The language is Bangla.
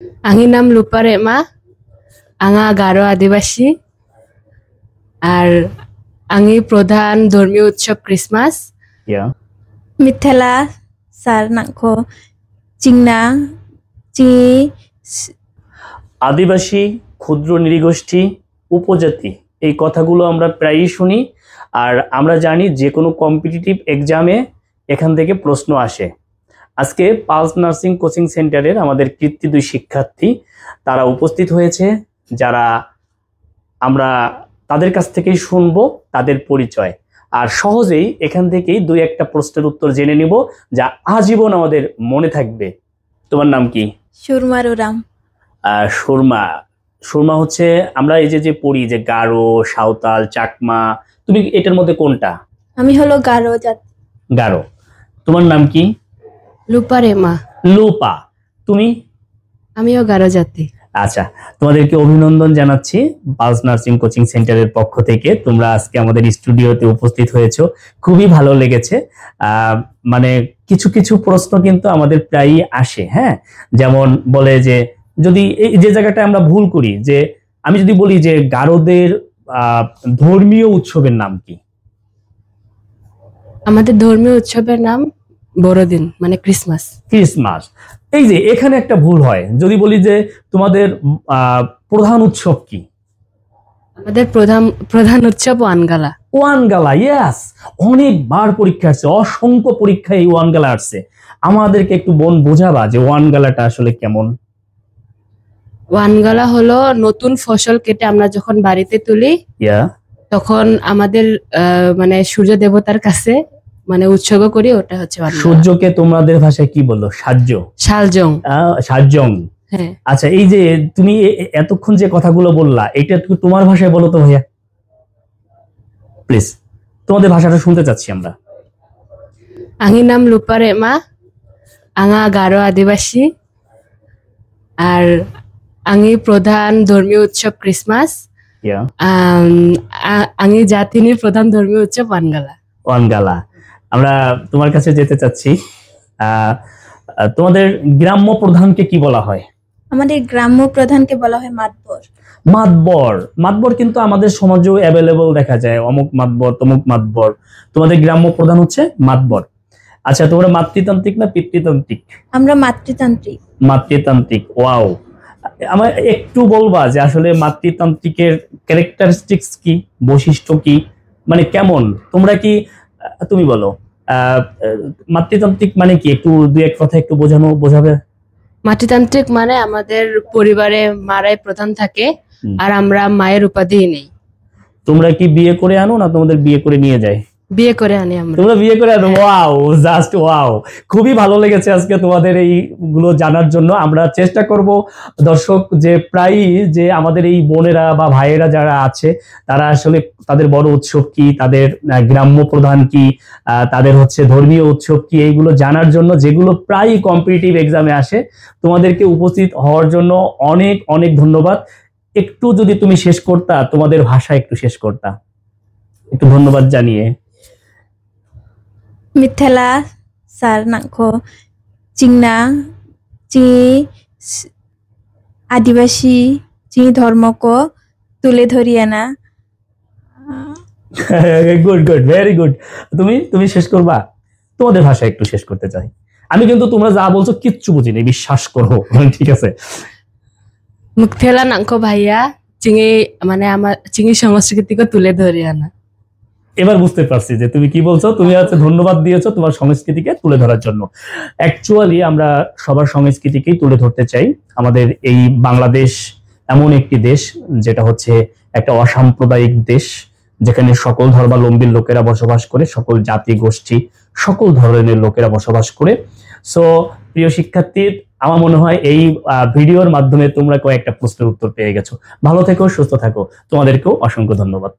Angin nam lupa rek ma, anga Garo আদিবাসী আর আঙ্গি প্রধান ধর্মীয় উৎসব ক্রিসমাস। Yeah. মিথেলা সার নাংখ চিংনা চিঙি আদিবাসী, ক্ষুদ্র নৃগোষ্ঠী, উপজাতি এই কথাগুলো আমরা প্রায়ই শুনি। আর আমরা জানি যে কোনো কম্পিটিটিভ এক্সামে এখান থেকে প্রশ্ন আসে। আজকে পালস নার্সিং কোচিং সেন্টারের আমাদের কৃতি 2 শিক্ষার্থী তারা উপস্থিত হয়েছে, যারা আমরা তাদের কাছ থেকেই শুনবো তাদের পরিচয়। আর সহজেই এখান থেকেই 2-1টা প্রশ্নের উত্তর জেনে নিব, যা আজীবন আমাদের মনে থাকবে। তোমার নাম কি? সুরমারুরাম। সুরমা। সুরমা হচ্ছে আমরা এই যে পড়ি যে গারো, সাঁওতাল, চাকমা, তুমি এটার মধ্যে কোনটা? আমি হলো গারো জাতি। গারো। তোমার নাম কি? লুপা রে মা। লোপা। তুমি? আমিও গারো জাতি। আচ্ছা, তোমাদেরকে অভিনন্দন জানাচ্ছি পালস নার্সিং কোচিং সেন্টারের পক্ষ থেকে। তোমরা আজকে আমাদের স্টুডিওতে উপস্থিত হয়েছো, খুবই ভালো লেগেছে। মানে কিছু কিছু প্রশ্ন কিন্তু আমাদের প্রায়ই আসে, হ্যাঁ, যেমন বলে যে যদি এই যে জায়গাটা আমরা ভুল করি, যে আমি যদি বলি যে গারোদের ধর্মীয় উৎসবের নাম কি? আমাদের ধর্মীয় উৎসবের নাম বড়দিন, মানে ক্রিসমাস। ক্রিসমাস। এই যে এখানে একটা ভুল হয়, যদি বলি যে তোমাদের প্রধান উৎসব কি? আমাদের প্রধান উৎসব ওয়ানগালা। ওয়ানগালা, ইয়েস। অনেকবার পরীক্ষা আসছে, অসংখ্য পরীক্ষায় এই ওয়ানগালা আসছে। আমাদেরকে একটু বোঝাবা যে ওয়ানগালাটা আসলে কেমন? ওয়ানগালা হলো নতুন ফসল কেটে আমরা যখন বাড়িতে তুলি, তখন আমাদের মানে সূর্য দেবতার কাছে মানে উৎসর্গ করি, ওটা হচ্ছে ওয়ানগালা। সূর্যকে তোমাদের ভাষায় কি বললো? শালজং। শালজং। হ্যাঁ। আচ্ছা, এই যে তুমি এতক্ষণ যে কথাগুলো বললা, এটা তোমার ভাষায় বলো তো ভাইয়া, প্লিজ। তোমাদের ভাষাটা শুনতে চাচ্ছি আমরা। আঙ্গি নাম লুপা রে মা, আঙা গারো আদিবাসী আর আঙ্গি প্রধান ধর্মীয় উৎসব ক্রিসমাস। আঙ্গি জাতিনির প্রধান ধর্মীয় উৎসব ওয়ানগালা। ওয়ানগালা। আমরা তোমার কাছে যেতে চাচ্ছি, তোমাদের গ্রাম্য প্রধানকে কি বলা হয়? আমাদের গ্রাম্য প্রধানকে বলা হয় মাতবর। মাতবর। মাতবর কিন্তু আমাদের সমাজেও অ্যাভেলেবল দেখা যায়, অমুক মাতবর, তমুক মাতবর। তোমাদের গ্রাম্য প্রধান হচ্ছে মাতবর। আচ্ছা, তোমরা মাতৃতান্ত্রিক না পিতৃতান্ত্রিক? আমরা মাতৃতান্ত্রিক। মাতৃতান্ত্রিক, ওয়াও। আমার একটু বলবা যে আসলে মাতৃতান্ত্রিকের ক্যারেক্টারিস্টিক্স কি, বৈশিষ্ট্য কি, মানে কেমন? তোমরা কি, তুমি বলো মাতৃতান্ত্রিক মানে কি, একটু 2-1 কথা একটু বোঝাবে? মাতৃতান্ত্রিক মানে আমাদের পরিবারে মারাই প্রধান থাকে, আর আমরা মায়ের উপাধি নেই। তোমরা কি বিয়ে করে আনো না তোমাদের বিয়ে করে নিয়ে যায়? বিয়ে করে আনি আমরা। তোমরা বিয়ে করে আনো? Wow, just wow. খুবই ভালো লেগেছে আজকে তোমাদের এইগুলো জানার জন্য। আমরা চেষ্টা করব দর্শক, যে প্রায়ই যে আমাদের এই বোনেরা বা ভাইয়েরা যারা আছে, তারা আসলে তাদের বড় উৎসব কি, তাদের গ্রাম্য প্রধান কি, তাদের হচ্ছে ধর্মীয় উৎসব কি, এইগুলো জানার জন্য, যেগুলো প্রায়ই কম্পিটিটিভ এক্সামে আসে। তোমাদেরকে উপস্থিত হওয়ার জন্য অনেক অনেক ধন্যবাদ। একটু যদি তুমি শেষ করতা, তোমাদের ভাষা একটু শেষ করতা, একটু ধন্যবাদ জানিয়ে। মিথেলা সার নাংখ চিংনা চিঙি আদিবাসী চিঙি ধর্মক তুলে ধরিয়ানা। Good good, very good. তুমি শেষ করবা? তোমাদের ভাষা একটু শেষ করতে চাই আমি, কিন্তু তোমরা যা বলছো কিচ্ছু বুঝিনি, বিশ্বাস করো। ঠিক আছে। মুখথেলা নাংখ ভাইয়া চিঙি, মানে আমার চিঙি সংস্কৃতিকে তুলে ধরে আনা। এবার বুঝতে পারছি যে তুমি কি বলছো। তুমি হচ্ছে ধন্যবাদ দিয়েছো তোমার সংস্কৃতিকে তুলে ধরার জন্য। অ্যাকচুয়ালি আমরা সবার সংস্কৃতিকেই তুলে ধরতে চাই। আমাদের এই বাংলাদেশ এমন একটি দেশ যেটা হচ্ছে একটা অসাম্প্রদায়িক দেশ, যেখানে সকল ধর্মাবলম্বীর লোকেরা বসবাস করে, সকল জাতি গোষ্ঠী, সকল ধরনের লোকেরা বসবাস করে। সো প্রিয় শিক্ষার্থী, আমার মনে হয় এই ভিডিওর মাধ্যমে তোমরা কয়েকটা প্রশ্নের উত্তর পেয়ে গেছো। ভালো থেকো, সুস্থ থাকো। তোমাদেরকেও অসংখ্য ধন্যবাদ।